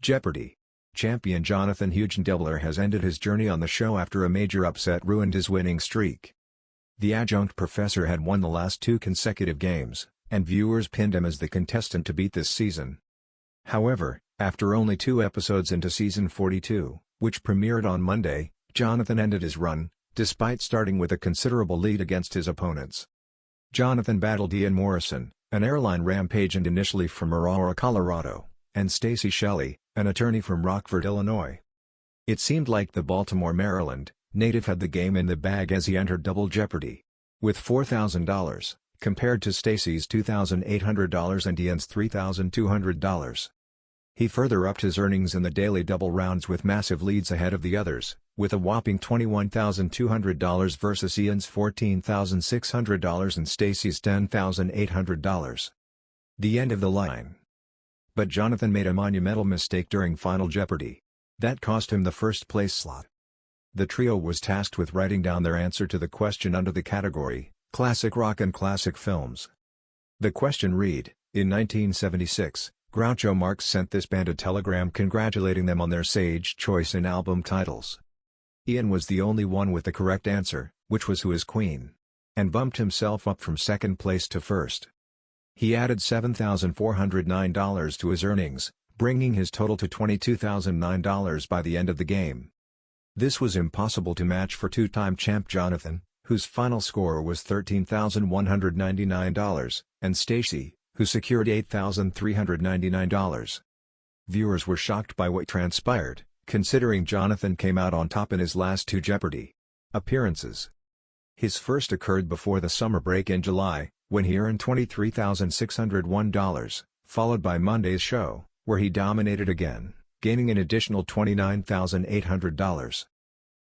Jeopardy! Champion Jonathan Hugendubler has ended his journey on the show after a major upset ruined his winning streak. The adjunct professor had won the last 2 consecutive games, and viewers pinned him as the contestant to beat this season. However, after only 2 episodes into season 42, which premiered on Monday, Jonathan ended his run, despite starting with a considerable lead against his opponents. Jonathan battled Ian Morrison, an airline rampage agent initially from Aurora, Colorado, and Stacy Shelley, an attorney from Rockford, Illinois. It seemed like the Baltimore, Maryland native had the game in the bag as he entered Double Jeopardy. With $4,000, compared to Stacy's $2,800 and Ian's $3,200. He further upped his earnings in the daily double rounds with massive leads ahead of the others, with a whopping $21,200 versus Ian's $14,600 and Stacy's $10,800. The end of the line. But Jonathan made a monumental mistake during Final Jeopardy. That cost him the first place slot. The trio was tasked with writing down their answer to the question under the category, Classic Rock and Classic Films. The question read, in 1976, Groucho Marx sent this band a telegram congratulating them on their sage choice in album titles. Ian was the only one with the correct answer, which was Who is Queen? And bumped himself up from second place to first. He added $7,409 to his earnings, bringing his total to $22,009 by the end of the game. This was impossible to match for 2-time champ Jonathan, whose final score was $13,199, and Stacy, who secured $8,399. Viewers were shocked by what transpired, considering Jonathan came out on top in his last 2 Jeopardy! Appearances. His first occurred before the summer break in July, when he earned $23,601, followed by Monday's show, where he dominated again, gaining an additional $29,800.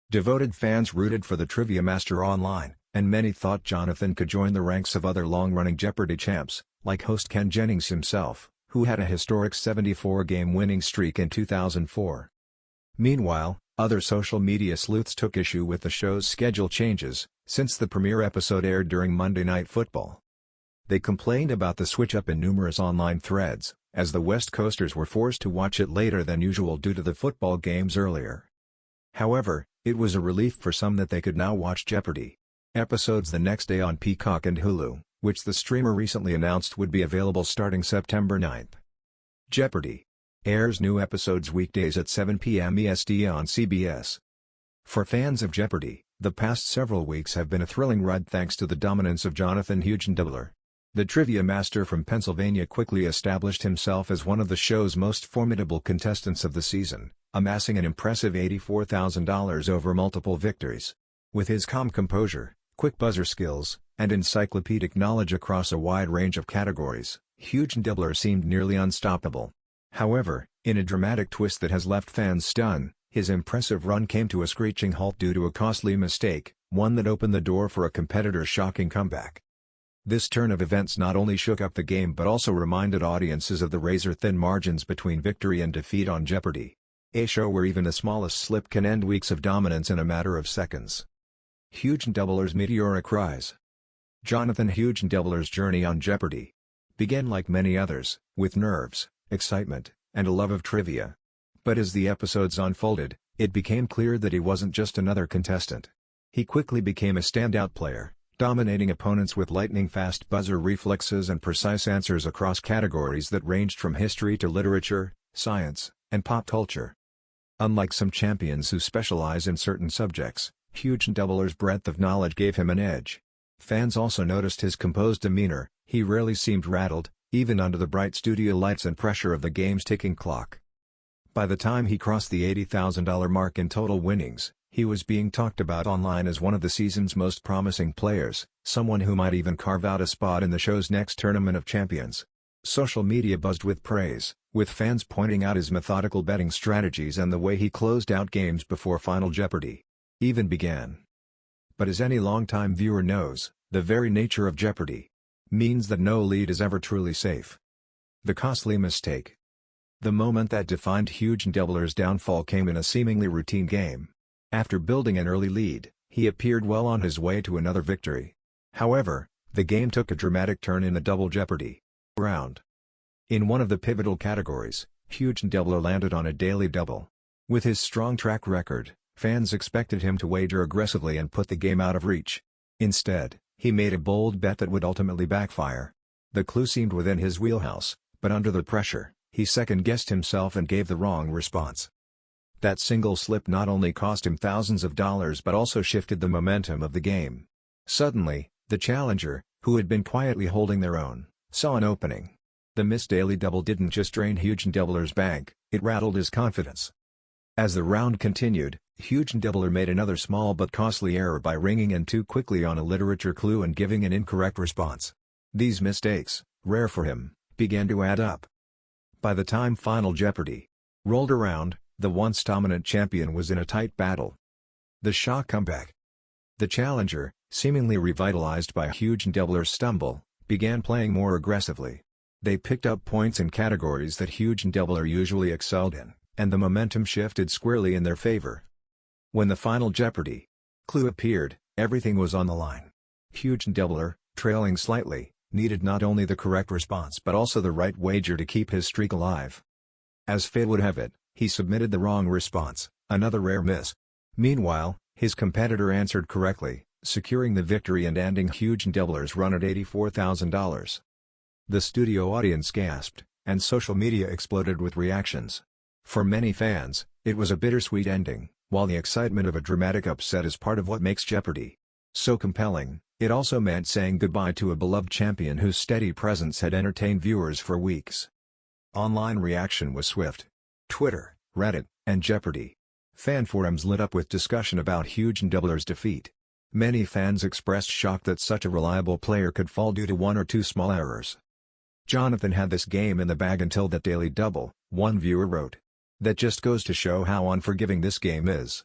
Devoted fans rooted for the Trivia Master online, and many thought Jonathan could join the ranks of other long-running Jeopardy champs, like host Ken Jennings himself, who had a historic 74-game winning streak in 2004. Meanwhile, other social media sleuths took issue with the show's schedule changes, since the premiere episode aired during Monday Night Football. They complained about the switch-up in numerous online threads, as the West Coasters were forced to watch it later than usual due to the football games earlier. However, it was a relief for some that they could now watch Jeopardy! Episodes the next day on Peacock and Hulu, which the streamer recently announced would be available starting September 9. Jeopardy! Airs new episodes weekdays at 7 p.m. EST on CBS. For fans of Jeopardy! The past several weeks have been a thrilling ride thanks to the dominance of Jonathan Hugendubler. The Trivia Master from Pennsylvania quickly established himself as one of the show's most formidable contestants of the season, amassing an impressive $84,000 over multiple victories. With his calm composure, quick buzzer skills, and encyclopedic knowledge across a wide range of categories, Hugendubler seemed nearly unstoppable. However, in a dramatic twist that has left fans stunned, his impressive run came to a screeching halt due to a costly mistake, one that opened the door for a competitor's shocking comeback. This turn of events not only shook up the game but also reminded audiences of the razor-thin margins between victory and defeat on Jeopardy! A show where even the smallest slip can end weeks of dominance in a matter of seconds. Hugendubler's meteoric rise. Jonathan Hugendubler's journey on Jeopardy! Began like many others, with nerves, excitement, and a love of trivia. But as the episodes unfolded, it became clear that he wasn't just another contestant. He quickly became a standout player, dominating opponents with lightning-fast buzzer reflexes and precise answers across categories that ranged from history to literature, science, and pop culture. Unlike some champions who specialize in certain subjects, Hugendubler's breadth of knowledge gave him an edge. Fans also noticed his composed demeanor. He rarely seemed rattled, even under the bright studio lights and pressure of the game's ticking clock. By the time he crossed the $80,000 mark in total winnings, he was being talked about online as one of the season's most promising players, someone who might even carve out a spot in the show's next Tournament of Champions. Social media buzzed with praise, with fans pointing out his methodical betting strategies and the way he closed out games before Final Jeopardy! Even began. But as any longtime viewer knows, the very nature of Jeopardy! Means that no lead is ever truly safe. The costly mistake. The moment that defined Hugendubler's downfall came in a seemingly routine game. After building an early lead, he appeared well on his way to another victory. However, the game took a dramatic turn in the Double Jeopardy! Round. In one of the pivotal categories, Hugendubler landed on a daily double. With his strong track record, fans expected him to wager aggressively and put the game out of reach. Instead, he made a bold bet that would ultimately backfire. The clue seemed within his wheelhouse, but under the pressure, he second-guessed himself and gave the wrong response. That single slip not only cost him thousands of dollars but also shifted the momentum of the game. Suddenly, the challenger, who had been quietly holding their own, saw an opening. The missed daily double didn't just drain Hugendubler's bank, it rattled his confidence. As the round continued, Hugendubler made another small but costly error by ringing in too quickly on a literature clue and giving an incorrect response. These mistakes, rare for him, began to add up. By the time Final Jeopardy! Rolled around, the once dominant champion was in a tight battle. The shock comeback. The challenger, seemingly revitalized by Hugendubler's stumble, began playing more aggressively. They picked up points in categories that Hugendubler usually excelled in, and the momentum shifted squarely in their favor. When the Final Jeopardy! Clue appeared, everything was on the line. Hugendubler, trailing slightly, needed not only the correct response but also the right wager to keep his streak alive. As fate would have it, he submitted the wrong response, another rare miss. Meanwhile, his competitor answered correctly, securing the victory and ending Hugendubler's run at $84,000. The studio audience gasped, and social media exploded with reactions. For many fans, it was a bittersweet ending, while the excitement of a dramatic upset is part of what makes Jeopardy! So compelling. It also meant saying goodbye to a beloved champion whose steady presence had entertained viewers for weeks. Online reaction was swift. Twitter, Reddit, and Jeopardy! Fan forums lit up with discussion about Hugendubler's defeat. Many fans expressed shock that such a reliable player could fall due to one or two small errors. "Jonathan had this game in the bag until that daily double," one viewer wrote. "That just goes to show how unforgiving this game is."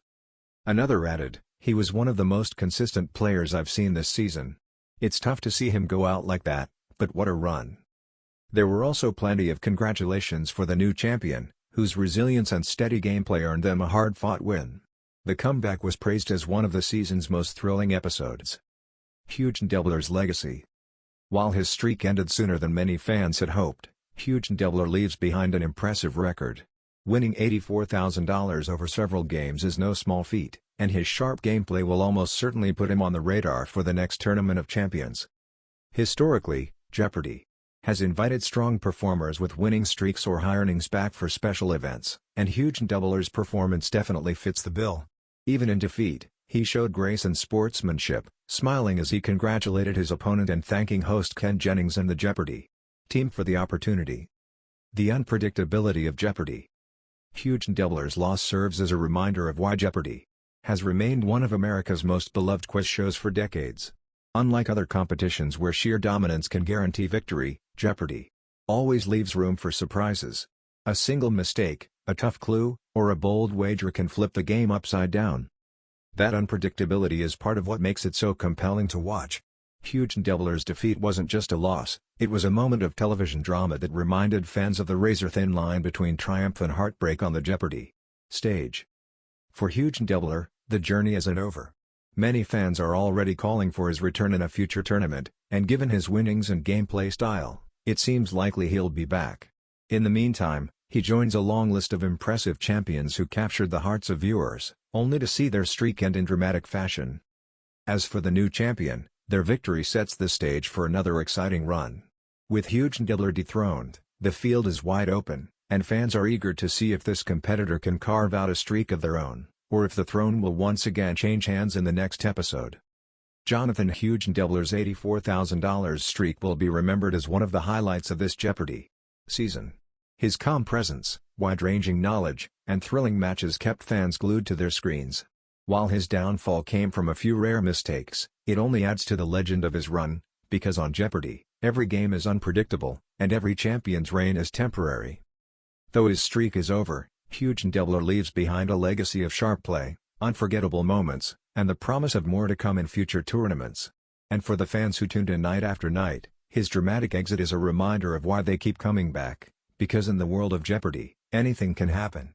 Another added, "He was one of the most consistent players I've seen this season. It's tough to see him go out like that, but what a run." There were also plenty of congratulations for the new champion, whose resilience and steady gameplay earned them a hard-fought win. The comeback was praised as one of the season's most thrilling episodes. Hugendubler's legacy. While his streak ended sooner than many fans had hoped, Hugendubler leaves behind an impressive record. Winning $84,000 over several games is no small feat, and his sharp gameplay will almost certainly put him on the radar for the next Tournament of Champions. Historically, Jeopardy! Has invited strong performers with winning streaks or high earnings back for special events, and Hugendubler's performance definitely fits the bill. Even in defeat, he showed grace and sportsmanship, smiling as he congratulated his opponent and thanking host Ken Jennings and the Jeopardy! Team for the opportunity. The unpredictability of Jeopardy! Hugendubler's loss serves as a reminder of why Jeopardy! Has remained one of America's most beloved quiz shows for decades. Unlike other competitions where sheer dominance can guarantee victory, Jeopardy! Always leaves room for surprises. A single mistake, a tough clue, or a bold wager can flip the game upside down. That unpredictability is part of what makes it so compelling to watch. Hugendubler's defeat wasn't just a loss, it was a moment of television drama that reminded fans of the razor-thin line between triumph and heartbreak on the Jeopardy! Stage. For Hugendubler, the journey isn't over. Many fans are already calling for his return in a future tournament, and given his winnings and gameplay style, it seems likely he'll be back. In the meantime, he joins a long list of impressive champions who captured the hearts of viewers, only to see their streak end in dramatic fashion. As for the new champion, their victory sets the stage for another exciting run. With Hugendubler dethroned, the field is wide open, and fans are eager to see if this competitor can carve out a streak of their own, or if the throne will once again change hands in the next episode. Jonathan Hugendubler's $84,000 streak will be remembered as one of the highlights of this Jeopardy! Season. His calm presence, wide-ranging knowledge, and thrilling matches kept fans glued to their screens. While his downfall came from a few rare mistakes, it only adds to the legend of his run, because on Jeopardy! Every game is unpredictable, and every champion's reign is temporary. Though his streak is over, Hugendubler leaves behind a legacy of sharp play, unforgettable moments, and the promise of more to come in future tournaments. And for the fans who tuned in night after night, his dramatic exit is a reminder of why they keep coming back, because in the world of Jeopardy! Anything can happen.